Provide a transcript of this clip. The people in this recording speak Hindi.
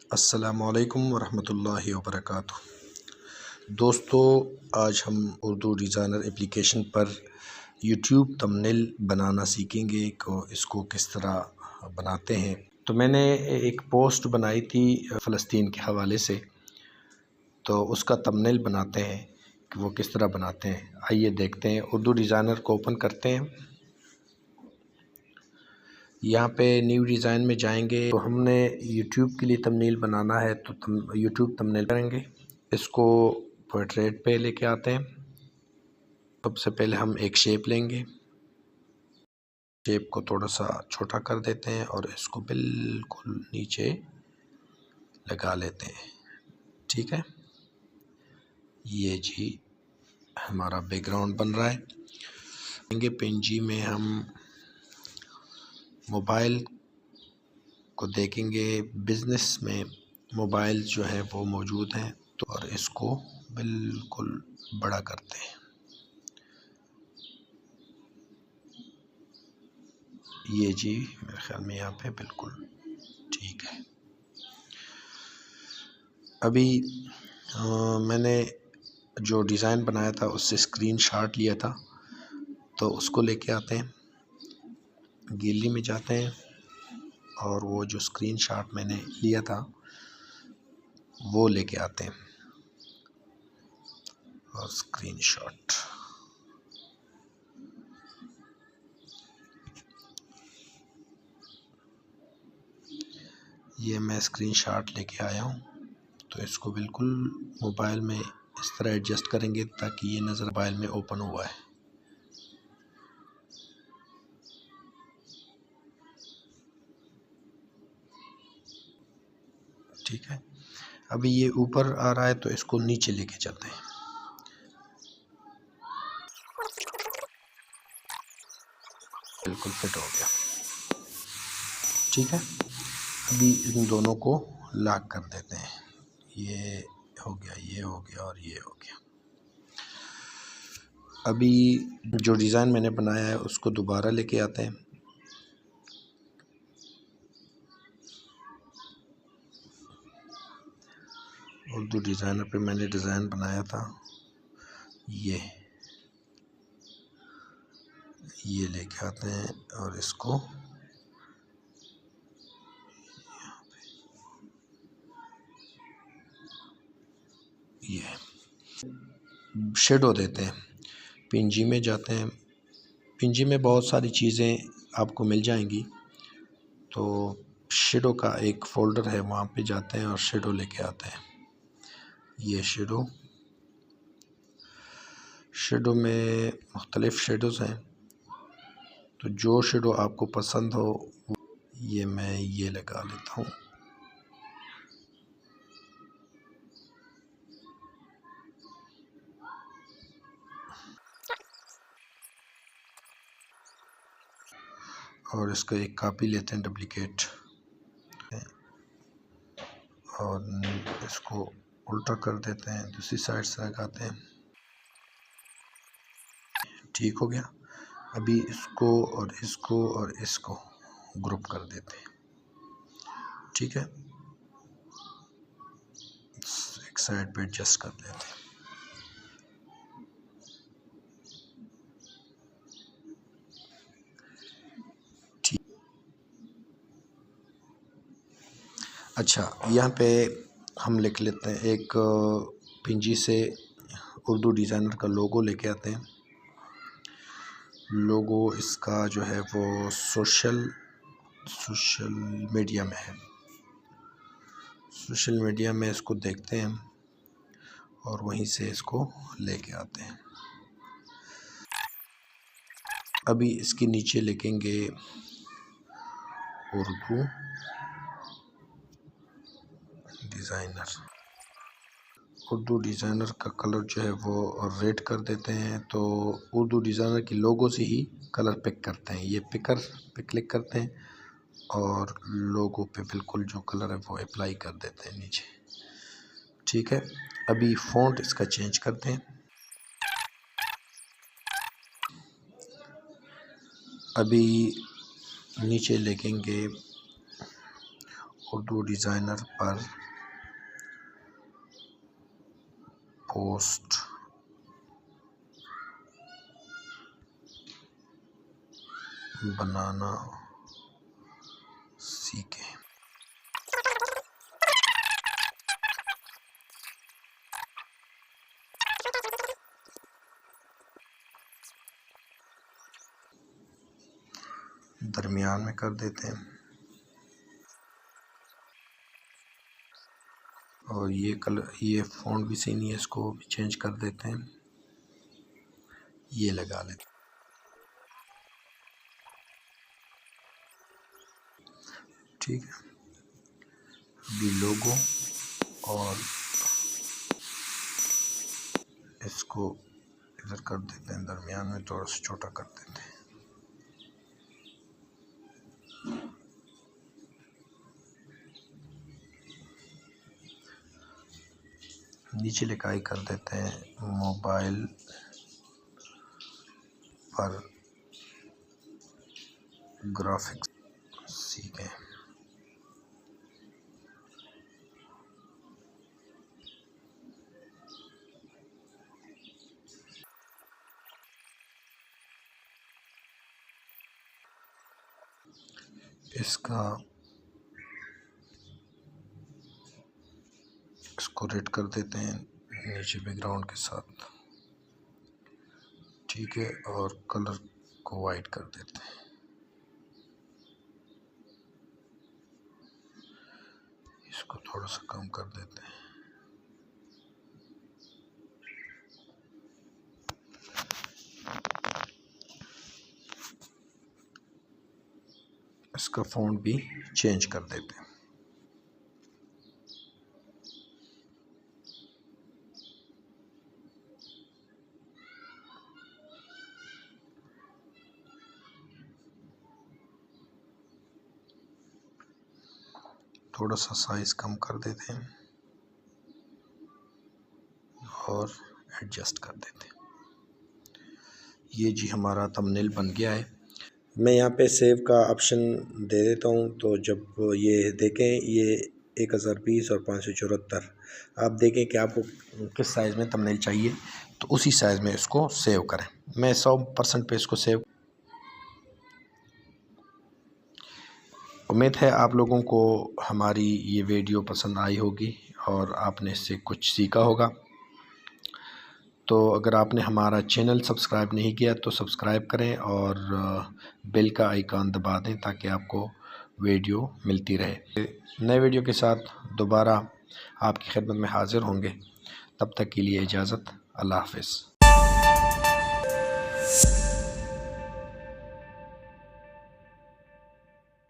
अस्सलामुअलैकुम वरहमतुल्लाहि वबरकातुह। दोस्तों, आज हम उर्दू डिज़ाइनर एप्लीकेशन पर यूट्यूब थंबनेल बनाना सीखेंगे कि इसको किस तरह बनाते हैं। तो मैंने एक पोस्ट बनाई थी फ़लस्तीन के हवाले से, तो उसका थंबनेल बनाते हैं कि वो किस तरह बनाते हैं। आइए देखते हैं। उर्दू डिज़ाइनर को ओपन करते हैं। यहाँ पे न्यू डिज़ाइन में जाएंगे तो हमने यूट्यूब के लिए थंबनेल बनाना है, तो यूट्यूब थंबनेल करेंगे। इसको पोर्ट्रेट पे लेके आते हैं। सबसे पहले हम एक शेप लेंगे, शेप को थोड़ा सा छोटा कर देते हैं और इसको बिल्कुल नीचे लगा लेते हैं। ठीक है, ये जी हमारा बैकग्राउंड बन रहा है। पेंजी में हम मोबाइल को देखेंगे। बिज़नेस में मोबाइल जो है वो मौजूद हैं, तो और इसको बिल्कुल बड़ा करते हैं। ये जी मेरे ख्याल में यहाँ पे बिल्कुल ठीक है। अभी मैंने जो डिज़ाइन बनाया था उससे स्क्रीनशॉट लिया था, तो उसको लेके आते हैं, गैलरी में जाते हैं और वो जो स्क्रीनशॉट मैंने लिया था वो लेके आते हैं और स्क्रीनशॉट ये मैं स्क्रीनशॉट लेके आया हूँ। तो इसको बिल्कुल मोबाइल में इस तरह एडजस्ट करेंगे ताकि ये नज़र मोबाइल में ओपन हुआ है। ठीक है, अभी ये ऊपर आ रहा है तो इसको नीचे लेके चलते हैं। बिल्कुल फिट हो गया। ठीक है, अभी इन दोनों को लॉक कर देते हैं। ये हो गया, ये हो गया और ये हो गया। अभी जो डिज़ाइन मैंने बनाया है उसको दोबारा लेके आते हैं। उर्दू डिज़ाइनर पे मैंने डिज़ाइन बनाया था, ये लेके आते हैं और इसको ये शेडो देते हैं। पिंजी में जाते हैं। पिंजी में बहुत सारी चीज़ें आपको मिल जाएंगी, तो शेडो का एक फ़ोल्डर है, वहाँ पे जाते हैं और शेडो लेके आते हैं। ये शेडो में मुख्तलिफ़ शेडोज़ हैं, तो जो शेडो आपको पसंद हो ये मैं ये लगा लेता हूँ। और इसका एक कॉपी लेते हैं, डुप्लीकेट, और इसको उल्टा कर देते हैं, दूसरी साइड से लगाते हैं। ठीक हो गया। अभी इसको और इसको ग्रुप कर देते हैं। ठीक है, एक साइड पे एडजस्ट कर देते हैं। ठीक, अच्छा, यहाँ पे हम लिख लेते हैं, एक पिंजी से उर्दू डिज़ाइनर का लोगो लेके आते हैं। लोगो इसका जो है वो सोशल मीडिया में है। सोशल मीडिया में इसको देखते हैं और वहीं से इसको लेके आते हैं। अभी इसके नीचे लिखेंगे उर्दू डिज़ाइनर। उर्दू डिज़ाइनर का कलर जो है वो रेड कर देते हैं, तो उर्दू डिज़ाइनर की लोगो से ही कलर पिक करते हैं। ये पिकर पे क्लिक करते हैं और लोगो पे बिल्कुल जो कलर है वो अप्लाई कर देते हैं नीचे। ठीक है, अभी फ़ॉन्ट इसका चेंज करते हैं। अभी नीचे लिखेंगे उर्दू डिज़ाइनर पर पोस्ट बनाना सीखें। दरमियान में कर देते हैं और ये कलर, ये फ़ॉन्ट भी सही नहीं है, इसको भी चेंज कर देते हैं, ये लगा लेते हैं। ठीक है, अभी लोगो और इसको इधर कर देते हैं, दरमियान में थोड़ा सा छोटा कर देते हैं। नीचे लिखाई कर देते हैं मोबाइल पर ग्राफिक्स सीखें। इसको रेड कर देते हैं नीचे बैकग्राउंड के साथ। ठीक है, और कलर को वाइट कर देते हैं। इसको थोड़ा सा कम कर देते हैं। इसका फ़ॉन्ट भी चेंज कर देते हैं। थोड़ा सा साइज़ कम कर देते हैं और एडजस्ट कर देते हैं। ये जी हमारा थंबनेल बन गया है। मैं यहाँ पे सेव का ऑप्शन दे देता हूँ, तो जब ये देखें ये 1020 और 574, आप देखें कि आपको किस साइज़ में थंबनेल चाहिए, तो उसी साइज़ में इसको सेव करें। मैं 100% पे इसको सेव। उम्मीद है आप लोगों को हमारी ये वीडियो पसंद आई होगी और आपने इससे कुछ सीखा होगा। तो अगर आपने हमारा चैनल सब्सक्राइब नहीं किया तो सब्सक्राइब करें और बेल का आइकॉन दबा दें ताकि आपको वीडियो मिलती रहे। नए वीडियो के साथ दोबारा आपकी खिदमत में हाज़िर होंगे। तब तक के लिए इजाज़त। अल्लाह हाफ़िज़।